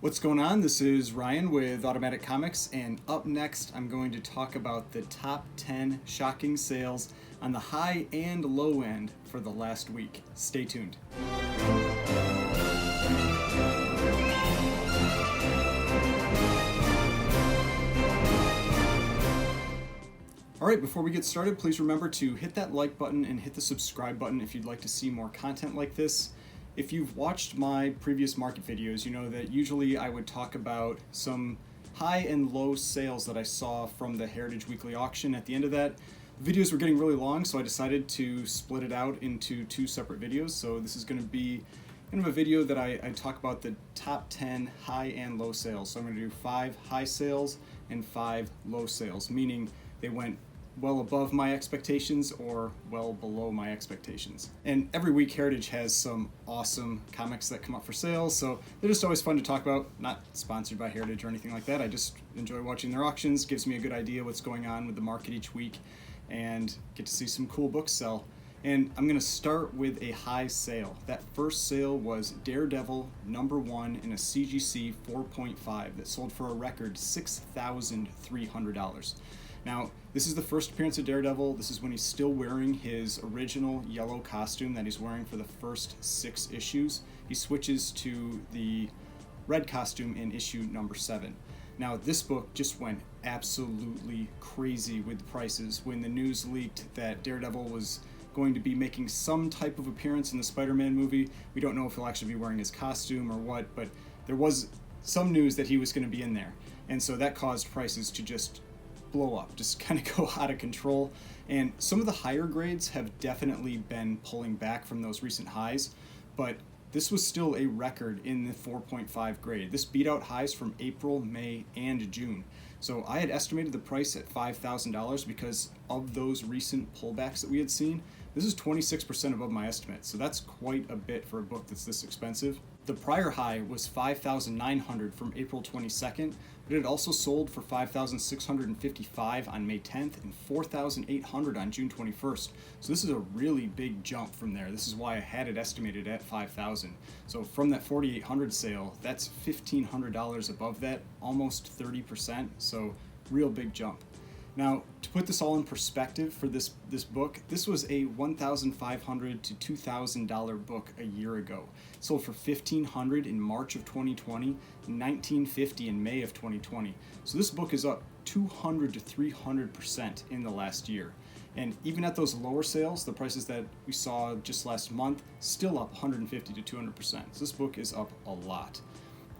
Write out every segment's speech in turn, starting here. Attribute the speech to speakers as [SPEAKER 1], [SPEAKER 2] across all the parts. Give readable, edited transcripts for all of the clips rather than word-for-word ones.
[SPEAKER 1] What's going on? This is Ryan with Automatic Comics, and up next I'm going to talk about the top 10 shocking sales on the high and low end for the last week. Stay tuned. Alright, before we get started, please remember to hit that like button and hit the subscribe button if you'd like to see more content like this. If you've watched my previous market videos, you know that usually I would talk about some high and low sales that I saw from the Heritage Weekly auction. At the end of that, videos were getting really long, so I decided to split it out into two separate videos. So this is going to be kind of a video that I talk about the top 10 high and low sales. So I'm going to do 5 high sales and 5 low sales, meaning they went well above my expectations or well below my expectations. And every week Heritage has some awesome comics that come up for sale, so they're just always fun to talk about. Not sponsored by Heritage or anything like that. I just enjoy watching their auctions. Gives me a good idea what's going on with the market each week and get to see some cool books sell. And I'm going to start with a high sale. That first sale was Daredevil #1 in a CGC 4.5 that sold for a record $6,300. Now, this is the first appearance of Daredevil. This is when he's still wearing his original yellow costume that he's wearing for the first 6 issues. He switches to the red costume in issue number 7. Now, this book just went absolutely crazy with the prices when the news leaked that Daredevil was going to be making some type of appearance in the Spider-Man movie. We don't know if he'll actually be wearing his costume or what, but there was some news that he was going to be in there. And so that caused prices to just blow up, just kind of go out of control. And some of the higher grades have definitely been pulling back from those recent highs, but this was still a record in the 4.5 grade. This beat out highs from April, May, and June. So I had estimated the price at $5,000 because of those recent pullbacks that we had seen. This is 26% above my estimate, so that's quite a bit for a book that's this expensive. The prior high was $5,900 from April 22nd, but it also sold for $5,655 on May 10th and $4,800 on June 21st. So this is a really big jump from there. This is why I had it estimated at $5,000. So from that $4,800 sale, that's $1,500 above that, almost 30%. So real big jump. Now, to put this all in perspective for this book, this was a $1,500 to $2,000 book a year ago. It sold for $1,500 in March of 2020, and $1,950 in May of 2020. So this book is up 200 to 300% in the last year. And even at those lower sales, the prices that we saw just last month, still up 150 to 200%. So this book is up a lot.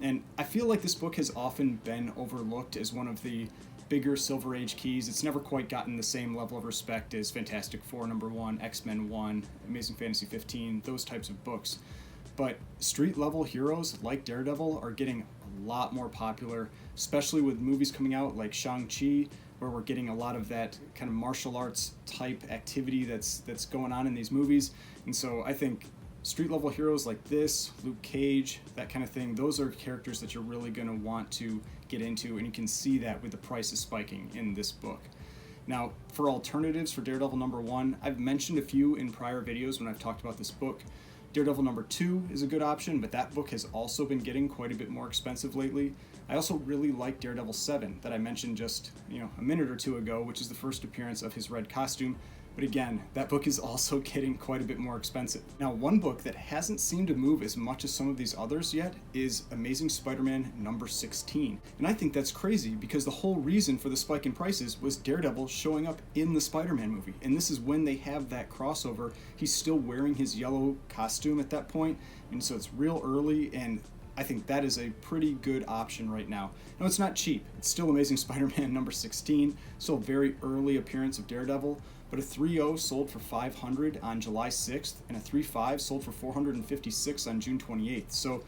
[SPEAKER 1] And I feel like this book has often been overlooked as one of the bigger Silver Age keys. It's never quite gotten the same level of respect as Fantastic Four #1, X-Men 1, Amazing Fantasy 15, those types of books. But street level heroes like Daredevil are getting a lot more popular, especially with movies coming out like Shang-Chi, where we're getting a lot of that kind of martial arts type activity that's going on in these movies. And so I think street level heroes like this, Luke Cage, that kind of thing, those are characters that you're really going to want to get into, and you can see that with the prices spiking in this book. Now, for alternatives for Daredevil #1, I've mentioned a few in prior videos when I've talked about this book. Daredevil #2 is a good option, but that book has also been getting quite a bit more expensive lately. I also really like Daredevil 7 that I mentioned just a minute or two ago, which is the first appearance of his red costume. But again, that book is also getting quite a bit more expensive. Now, one book that hasn't seemed to move as much as some of these others yet is Amazing Spider-Man #16. And I think that's crazy because the whole reason for the spike in prices was Daredevil showing up in the Spider-Man movie. And this is when they have that crossover. He's still wearing his yellow costume at that point, and so it's real early, and I think that is a pretty good option right now. Now, it's not cheap. It's still Amazing Spider-Man #16, still a very early appearance of Daredevil, but a 3.0 sold for $500 on July 6th, and a 3.5 sold for $456 on June 28th. So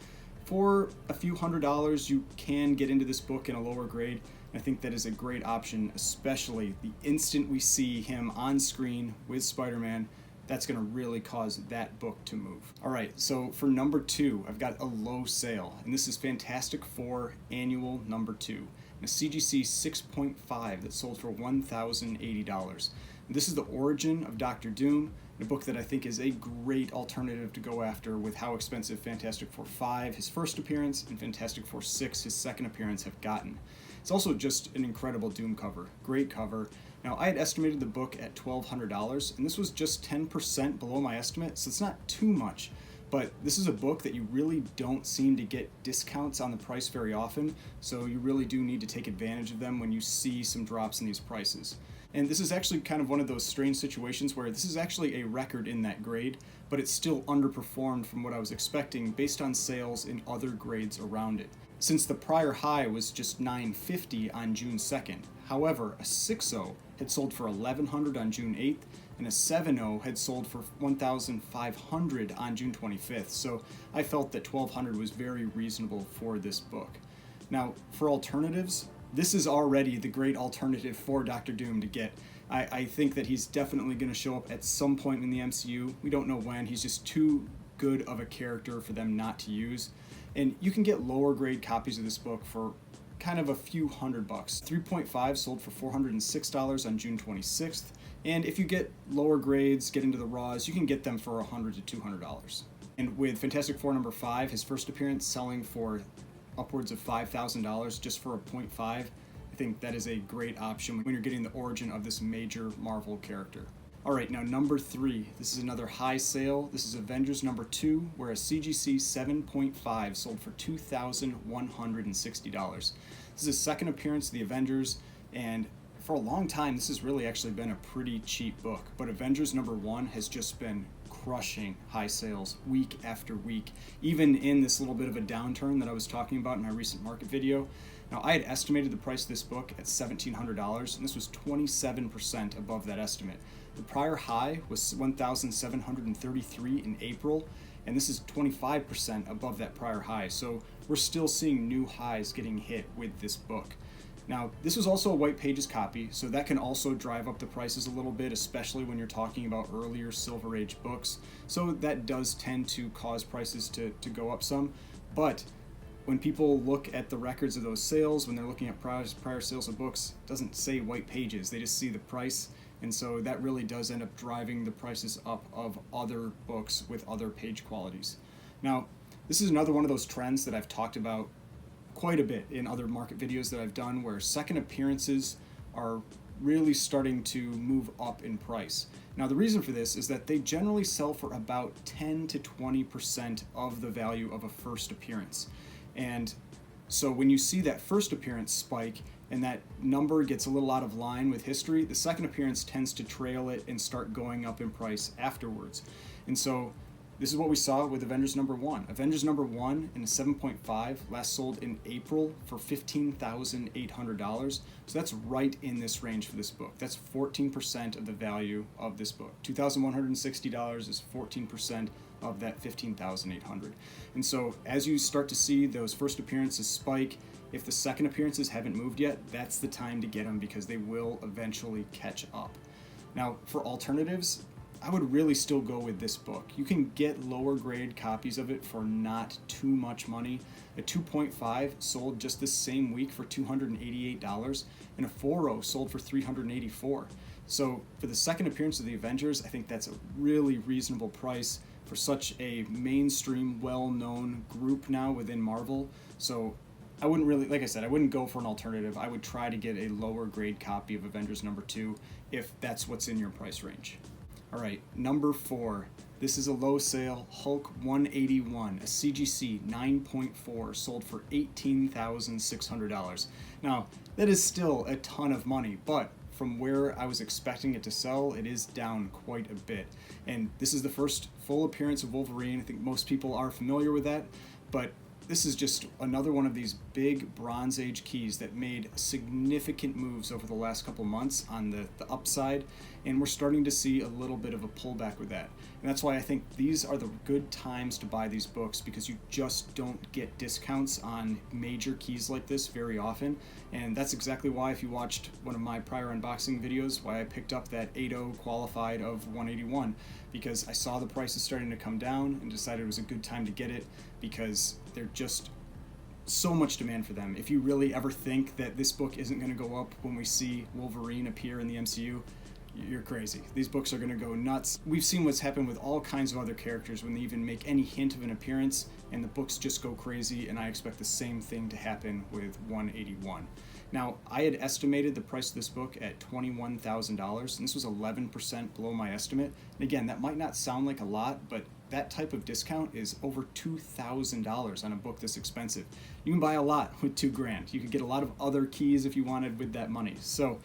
[SPEAKER 1] for a few $100s, you can get into this book in a lower grade. And I think that is a great option, especially the instant we see him on screen with Spider-Man. That's going to really cause that book to move. All right, so for #2, I've got a low sale, and this is Fantastic Four Annual #2, a CGC 6.5 that sold for $1,080. This is the origin of Doctor Doom. a book that I think is a great alternative to go after with how expensive Fantastic Four 5, his first appearance, and Fantastic Four 6, his second appearance, have gotten. It's also just an incredible Doom cover. Great cover. Now, I had estimated the book at $1,200, and this was just 10% below my estimate, so it's not too much. But this is a book that you really don't seem to get discounts on the price very often, so you really do need to take advantage of them when you see some drops in these prices. And this is actually kind of one of those strange situations where this is actually a record in that grade, but it's still underperformed from what I was expecting based on sales in other grades around it, since the prior high was just $950 on June 2nd. However, a 6.0 had sold for $1,100 on June 8th, and a 7.0 had sold for $1,500 on June 25th, so I felt that $1,200 was very reasonable for this book. Now, for alternatives, this is already the great alternative for Doctor Doom to get. I think that he's definitely going to show up at some point in the MCU. We don't know when. He's just too good of a character for them not to use. And you can get lower grade copies of this book for kind of a few $100. 3.5 sold for $406 on June 26th. And if you get lower grades, get into the raws, you can get them for $100 to $200. And with Fantastic Four number 5, his first appearance selling for upwards of $5,000 just for a 0.5, I think that is a great option when you're getting the origin of this major Marvel character. Alright, now number 3. This is another high sale. This is Avengers number 2, where a CGC 7.5 sold for $2,160. This is his second appearance of the Avengers, and for a long time, this has really actually been a pretty cheap book, but Avengers number 1 has just been crushing high sales week after week, even in this little bit of a downturn that I was talking about in my recent market video. Now, I had estimated the price of this book at $1,700, and this was 27% above that estimate. The prior high was $1,733 in April, and this is 25% above that prior high, so we're still seeing new highs getting hit with this book. Now, this was also a white pages copy, so that can also drive up the prices a little bit, especially when you're talking about earlier Silver Age books. So that does tend to cause prices to go up some. But when people look at the records of those sales, when they're looking at prior sales of books, it doesn't say white pages, they just see the price. And so that really does end up driving the prices up of other books with other page qualities. Now, this is another one of those trends that I've talked about quite a bit in other market videos that I've done, where second appearances are really starting to move up in price. Now, the reason for this is that they generally sell for about 10 to 20% of the value of a first appearance. And so when you see that first appearance spike and that number gets a little out of line with history, the second appearance tends to trail it and start going up in price afterwards. And so this is what we saw with Avengers number 1. Avengers number 1 in a 7.5 last sold in April for $15,800. So that's right in this range for this book. That's 14% of the value of this book. $2,160 is 14% of that $15,800. And so as you start to see those first appearances spike, if the second appearances haven't moved yet, that's the time to get them, because they will eventually catch up. Now, for alternatives, I would really still go with this book. You can get lower grade copies of it for not too much money. A 2.5 sold just this same week for $288, and a 4.0 sold for $384. So for the second appearance of the Avengers, I think that's a really reasonable price for such a mainstream, well-known group now within Marvel. So I wouldn't really, like I said, I wouldn't go for an alternative. I would try to get a lower grade copy of Avengers number 2 if that's what's in your price range. All right, number 4. This is a low sale, Hulk 181, a CGC 9.4, sold for $18,600. Now, that is still a ton of money, but from where I was expecting it to sell, it is down quite a bit. And this is the first full appearance of Wolverine. I think most people are familiar with that, but this is just another one of these big Bronze Age keys that made significant moves over the last couple months on the upside, and we're starting to see a little bit of a pullback with that. And that's why I think these are the good times to buy these books, because you just don't get discounts on major keys like this very often. And that's exactly why, if you watched one of my prior unboxing videos, why I picked up that 8.0 qualified of 181, because I saw the prices starting to come down and decided it was a good time to get it, because they're just so much demand for them. If you really ever think that this book isn't going to go up when we see Wolverine appear in the MCU, you're crazy. These books are going to go nuts. We've seen what's happened with all kinds of other characters when they even make any hint of an appearance, and the books just go crazy, and I expect the same thing to happen with 181. Now, I had estimated the price of this book at $21,000, and this was 11% below my estimate. And again, that might not sound like a lot, but that type of discount is over $2,000 on a book this expensive. You can buy a lot with $2,000. You could get a lot of other keys if you wanted with that money. So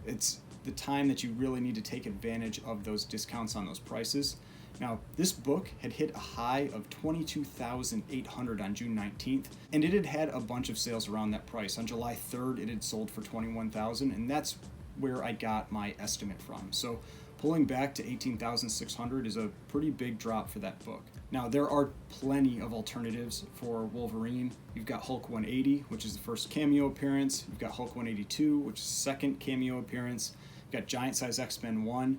[SPEAKER 1] it's the time that you really need to take advantage of those discounts on those prices. Now, this book had hit a high of $22,800 on June 19th, and it had had a bunch of sales around that price. On July 3rd, it had sold for $21,000, and that's where I got my estimate from. So pulling back to $18,600 is a pretty big drop for that book. Now, there are plenty of alternatives for Wolverine. You've got Hulk 180, which is the first cameo appearance. You've got Hulk 182, which is the second cameo appearance. You've got Giant Size X-Men 1,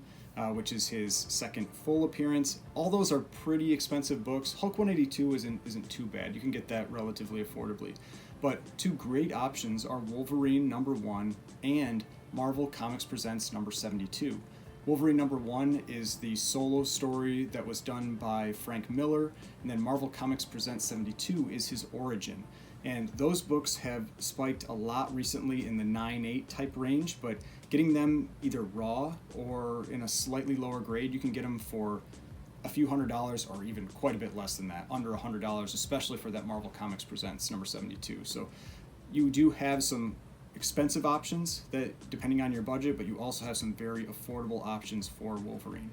[SPEAKER 1] which is his second full appearance. All those are pretty expensive books. Hulk 182 isn't too bad. You can get that relatively affordably. But two great options are Wolverine #1 and Marvel Comics Presents #72. Wolverine #1 is the solo story that was done by Frank Miller, and then Marvel Comics Presents 72 is his origin. And those books have spiked a lot recently in the 9-8 type range, but getting them either raw or in a slightly lower grade, you can get them for a few $100s or even quite a bit less than that, under $100, especially for that Marvel Comics Presents #72. So you do have some expensive options that depending on your budget, but you also have some very affordable options for Wolverine.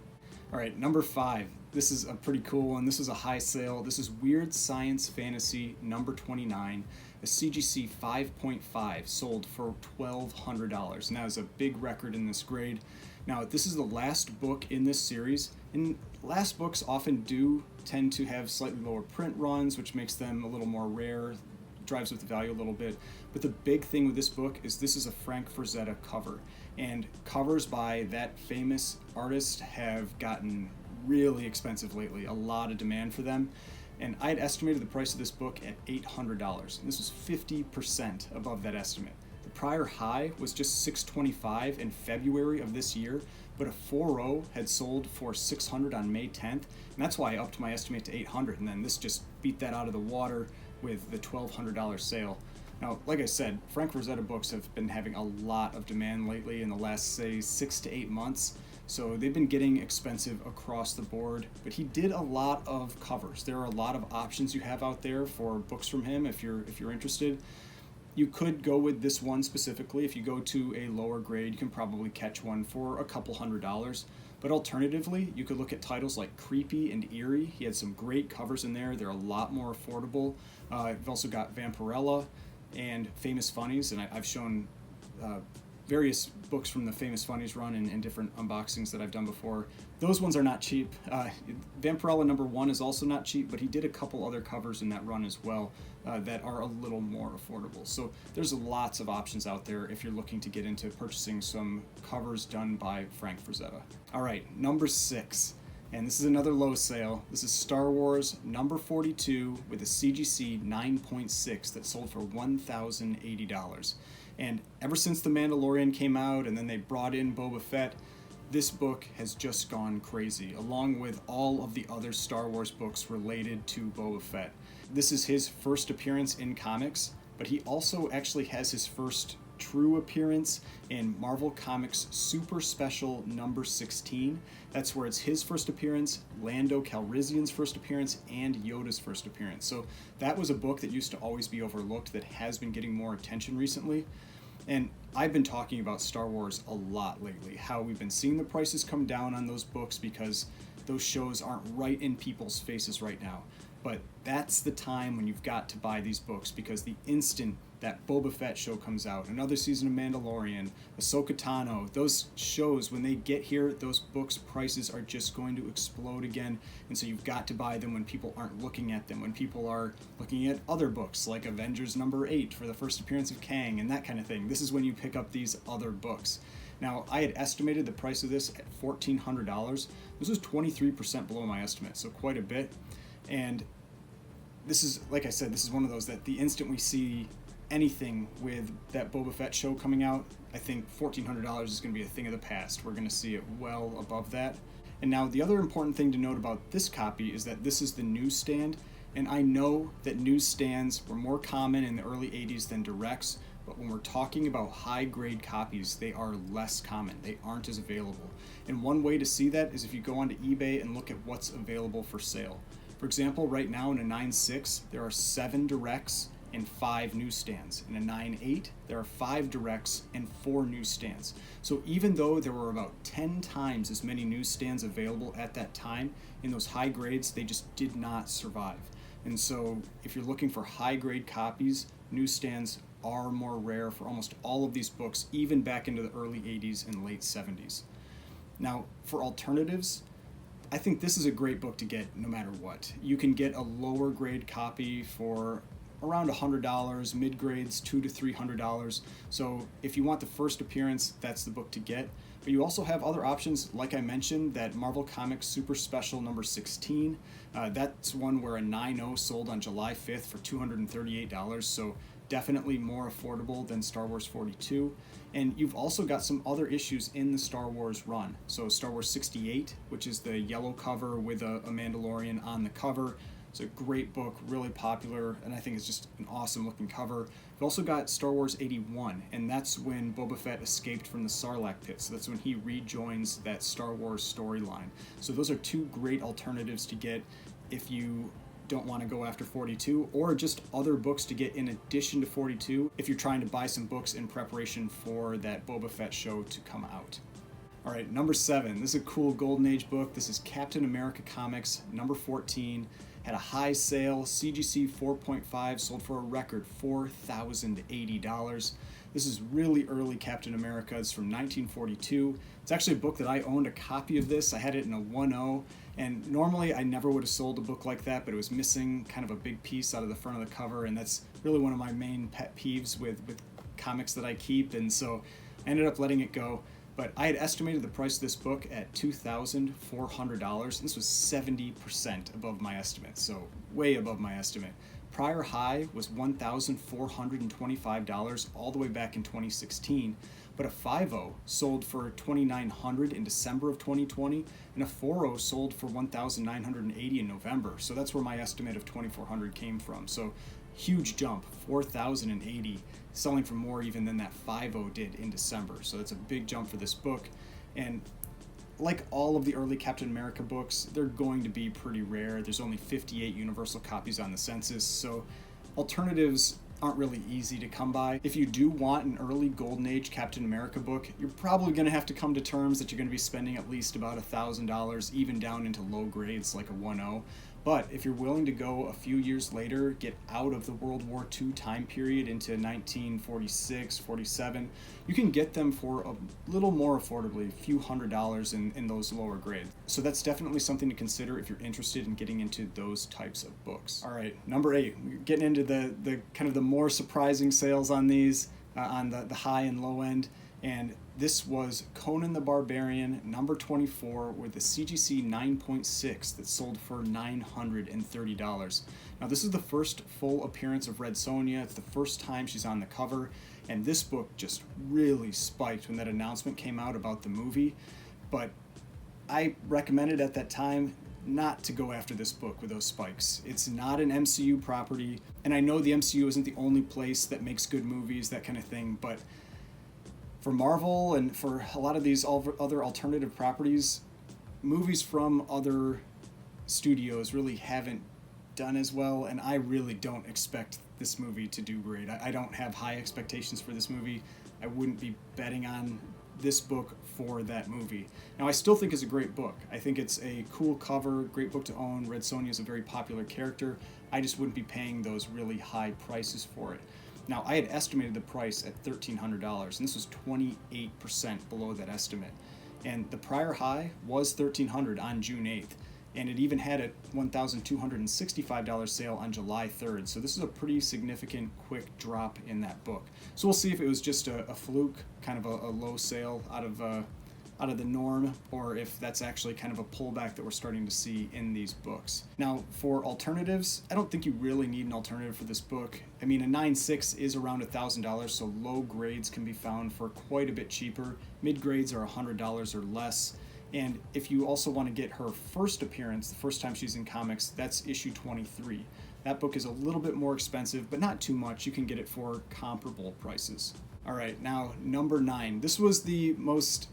[SPEAKER 1] All right, #5. This is a pretty cool one. This is a high sale. This is Weird Science Fantasy #29, a CGC 5.5, sold for $1,200. And that is a big record in this grade. Now, this is the last book in this series, and last books often do tend to have slightly lower print runs, which makes them a little more rare, drives up the value a little bit. But the big thing with this book is this is a Frank Frazetta cover, and covers by that famous artist have gotten really expensive lately, a lot of demand for them. And I had estimated the price of this book at $800, and this was 50% above that estimate. The prior high was just $625 in February of this year, but a 4.0 had sold for $600 on May 10th, and that's why I upped my estimate to $800, and then this just beat that out of the water with the $1,200 sale. Now, like I said, Frank Frazetta books have been having a lot of demand lately in the last, say, 6 to 8 months. So they've been getting expensive across the board, but he did a lot of covers. There are a lot of options you have out there for books from him if you're interested. You could go with this one specifically. If you go to a lower grade, you can probably catch one for a couple $100s. But alternatively, you could look at titles like Creepy and Eerie. He had some great covers in there. They're a lot more affordable. You've also got Vampirella and Famous Funnies, and I've shown various books from the Famous Funnies run in different unboxings that I've done before. Those ones are not cheap. Vampirella #1 is also not cheap, but he did a couple other covers in that run as well that are a little more affordable. So there's lots of options out there if you're looking to get into purchasing some covers done by Frank Frazetta. All right, #6. And this is another low sale. This is Star Wars #42 with a CGC 9.6 that sold for $1,080. And ever since The Mandalorian came out and then they brought in Boba Fett, this book has just gone crazy, along with all of the other Star Wars books related to Boba Fett. This is his first appearance in comics, but he also actually has his first true appearance in Marvel Comics Super Special #16. That's where it's his first appearance, Lando Calrissian's first appearance, and Yoda's first appearance. So that was a book that used to always be overlooked that has been getting more attention recently. And I've been talking about Star Wars a lot lately, how we've been seeing the prices come down on those books because those shows aren't right in people's faces right now. But that's the time when you've got to buy these books, because the instant that Boba Fett show comes out, another season of Mandalorian, Ahsoka Tano, those shows, when they get here, those books' prices are just going to explode again. And so you've got to buy them when people aren't looking at them, when people are looking at other books like Avengers #8 for the first appearance of Kang and that kind of thing. This is when you pick up these other books. Now, I had estimated the price of this at $1,400. This was 23% below my estimate, so quite a bit. And this is, like I said, this is one of those that the instant we see anything with that Boba Fett show coming out, I think $1,400 is going to be a thing of the past. We're going to see it well above that. And now the other important thing to note about this copy is that this is the newsstand, and I know that newsstands were more common in the early 80s than directs, but when we're talking about high-grade copies, they are less common. They aren't as available. And one way to see that is if you go onto eBay and look at what's available for sale. For example, right now in a 9.6, there are 7 directs and 5 newsstands. In a 9.8, there are 5 directs and 4 newsstands. So even though there were about 10 times as many newsstands available at that time, in those high grades, they just did not survive. And so if you're looking for high-grade copies, newsstands are more rare for almost all of these books, even back into the early 80s and late 70s. Now, for alternatives, I think this is a great book to get no matter what. You can get a lower grade copy for around $100, mid-grades $200 to $300. So if you want the first appearance, that's the book to get. But you also have other options, like I mentioned, that Marvel Comics Super Special number 16. That's one where a 9.0 sold on July 5th for $238, so definitely more affordable than Star Wars 42. And you've also got some other issues in the Star Wars run. So Star Wars 68, which is the yellow cover with a Mandalorian on the cover. It's a great book, really popular, and I think it's just an awesome looking cover. We've also got Star Wars 81, and that's when Boba Fett escaped from the Sarlacc pit. So that's when he rejoins that Star Wars storyline. So those are 2 great alternatives to get if you don't want to go after 42, or just other books to get in addition to 42 if you're trying to buy some books in preparation for that Boba Fett show to come out. All right, number 7. This is a cool Golden Age book. This is Captain America Comics, number 14. Had a high sale, CGC 4.5, sold for a record $4,080. This is really early Captain America. It's from 1942. It's actually a book that I owned a copy of this. I had it in a 1.0, and normally I never would have sold a book like that, but it was missing kind of a big piece out of the front of the cover, and that's really one of my main pet peeves with comics that I keep, and so I ended up letting it go. But I had estimated the price of this book at $2,400. This was 70% above my estimate, so way above my estimate. Prior high was $1,425 all the way back in 2016, but a 5.0 sold for $2,900 in December of 2020, and a 4.0 sold for $1,980 in November. So that's where my estimate of $2,400 came from. So huge jump, $4,080, selling for more even than that 5.0 did in December. So that's a big jump for this book. And like all of the early Captain America books, they're going to be pretty rare. There's only 58 universal copies on the census, so alternatives aren't really easy to come by. If you do want an early Golden Age Captain America book, you're probably going to have to come to terms that you're going to be spending at least about $1,000, even down into low grades like a 1.0. But if you're willing to go a few years later, get out of the World War II time period into 1946, 47, you can get them for a little more affordably, a few $100s in those lower grades. So that's definitely something to consider if you're interested in getting into those types of books. All right, number 8, we're getting into the kind of the more surprising sales on these, on the high and low end. And this was Conan the Barbarian, number 24, with a CGC 9.6 that sold for $930. Now, this is the first full appearance of Red Sonja. It's the first time she's on the cover, and this book just really spiked when that announcement came out about the movie. But I recommended at that time not to go after this book with those spikes. It's not an MCU property, and I know the MCU isn't the only place that makes good movies, that kind of thing, but for Marvel and for a lot of these other alternative properties, movies from other studios really haven't done as well, and I really don't expect this movie to do great. I don't have high expectations for this movie. I wouldn't be betting on this book for that movie. Now, I still think it's a great book. I think it's a cool cover, great book to own. Red Sonja is a very popular character. I just wouldn't be paying those really high prices for it. Now, I had estimated the price at $1,300, and this was 28% below that estimate. And the prior high was $1,300 on June 8th, and it even had a $1,265 sale on July 3rd. So this is a pretty significant, quick drop in that book. So we'll see if it was just a fluke, kind of a low sale out of out of the norm, or if that's actually kind of a pullback that we're starting to see in these books. Now, for alternatives, I don't think you really need an alternative for this book. I mean, a 9.6 is around $1,000, so low grades can be found for quite a bit cheaper. Mid grades are $100 or less. And if you also want to get her first appearance, the first time she's in comics, that's issue 23. That book is a little bit more expensive, but not too much. You can get it for comparable prices. All right, now number 9. This was the most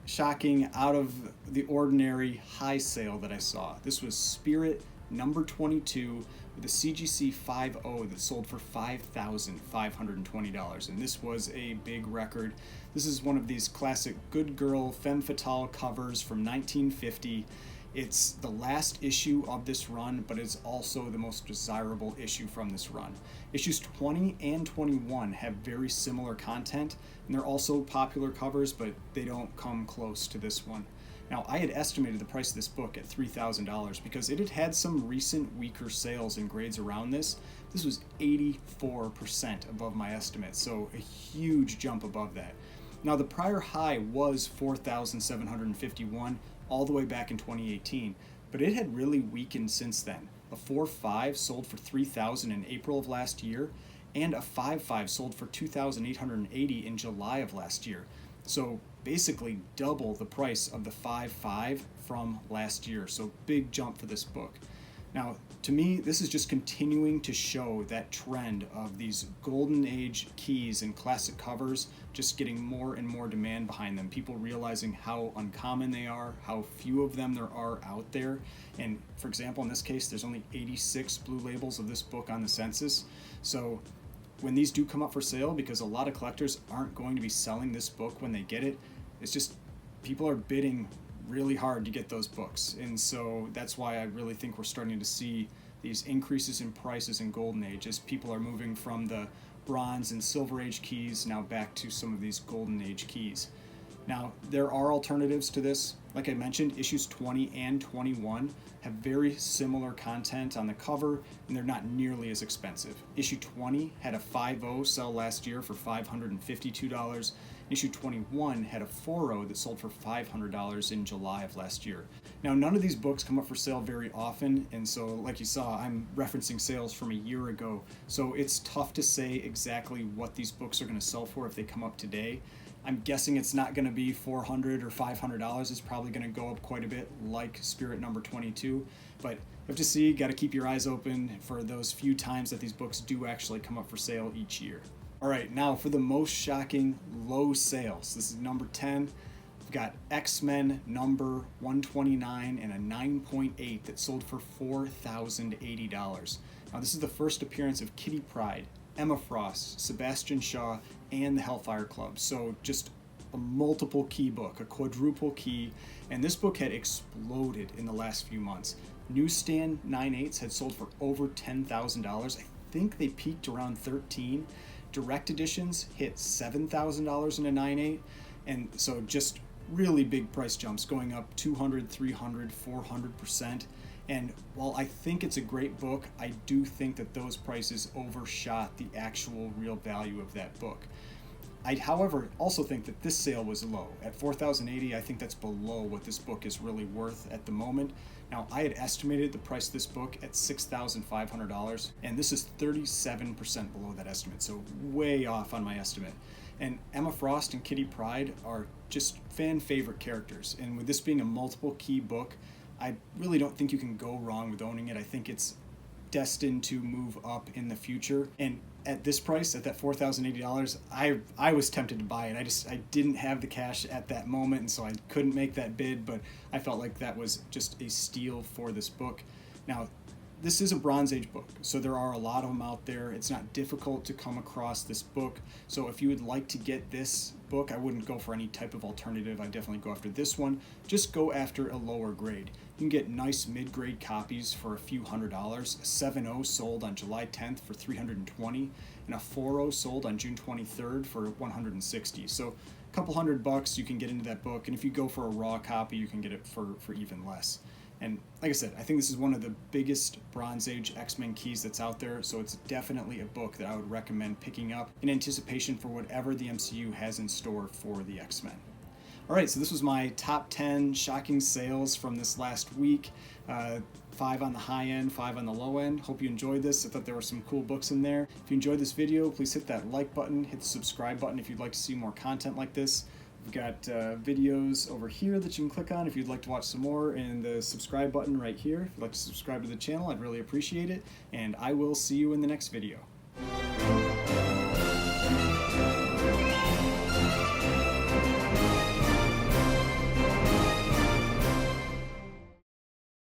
[SPEAKER 1] shocking, out of the ordinary high sale that I saw. This was Spirit number 22 with a CGC 5.0 that sold for $5,520, and this was a big record. This is one of these classic good girl femme fatale covers from 1950. It's the last issue of this run, but it's also the most desirable issue from this run. Issues 20 and 21 have very similar content, and they're also popular covers, but they don't come close to this one. Now, I had estimated the price of this book at $3,000 because it had had some recent weaker sales and grades around this. This was 84% above my estimate, so a huge jump above that. Now, the prior high was $4,751 all the way back in 2018, but it had really weakened since then. A 4.5 sold for $3,000 in April of last year, and a 5.5 sold for $2,880 in July of last year. So basically double the price of the 5.5 from last year. So big jump for this book. Now, to me, this is just continuing to show that trend of these golden age keys and classic covers just getting more and more demand behind them. People realizing how uncommon they are, how few of them there are out there. And for example, in this case, there's only 86 blue labels of this book on the census. So when these do come up for sale, because a lot of collectors aren't going to be selling this book when they get it, it's just people are bidding really hard to get those books. And so that's why I really think we're starting to see these increases in prices in Golden Age as people are moving from the Bronze and Silver Age keys now back to some of these Golden Age keys. Now, there are alternatives to this. Like I mentioned, issues 20 and 21 have very similar content on the cover, and they're not nearly as expensive. Issue 20 had a 5.0 sell last year for $552. Issue 21 had a 4.0 that sold for $500 in July of last year. Now, none of these books come up for sale very often, and so like you saw, I'm referencing sales from a year ago, so it's tough to say exactly what these books are going to sell for if they come up today. I'm guessing it's not going to be $400 or $500. It's probably going to go up quite a bit, like Spirit number 22. But you have to see, got to keep your eyes open for those few times that these books do actually come up for sale each year. All right, now for the most shocking low sales. This is number 10. We've got XMen number 129 and a 9.8 that sold for $4,080. Now, this is the first appearance of Kitty Pryde, Emma Frost, Sebastian Shaw, and the Hellfire Club. So just a multiple key book, a quadruple key, and this book had exploded in the last few months. Newsstand 9.8s had sold for over $10,000. I think they peaked around $13,000. Direct editions hit $7,000 in a 9.8, and so just really big price jumps, going up 200, 300, 400%. And while I think it's a great book, I do think that those prices overshot the actual real value of that book. I, however, also think that this sale was low. At $4,080, I think that's below what this book is really worth at the moment. Now, I had estimated the price of this book at $6,500, and this is 37% below that estimate, so way off on my estimate. And Emma Frost and Kitty Pryde are just fan favorite characters, and with this being a multiple key book, I really don't think you can go wrong with owning it. I think it's destined to move up in the future, and at this price, at that $4,080, I was tempted to buy it. I didn't have the cash at that moment, and so I couldn't make that bid, but I felt like that was just a steal for this book. Now, this is a Bronze Age book, so there are a lot of them out there. It's not difficult to come across this book, so if you would like to get this book, I wouldn't go for any type of alternative. I'd definitely go after this one. Just go after a lower grade. You can get nice mid-grade copies for a few $100. A 7.0 sold on July 10th for $320, and a 4.0 sold on June 23rd for $160. So a couple $100 you can get into that book, and if you go for a raw copy, you can get it for even less. And like I said, I think this is one of the biggest Bronze Age X-Men keys that's out there, so it's definitely a book that I would recommend picking up in anticipation for whatever the MCU has in store for the X-Men. All right, so this was my top 10 shocking sales from this last week. 5 on the high end, 5 on the low end. Hope you enjoyed this. I thought there were some cool books in there. If you enjoyed this video, please hit that like button, hit the subscribe button if you'd like to see more content like this. We've got videos over here that you can click on if you'd like to watch some more, and the subscribe button right here. If you'd like to subscribe to the channel, I'd really appreciate it. And I will see you in the next video.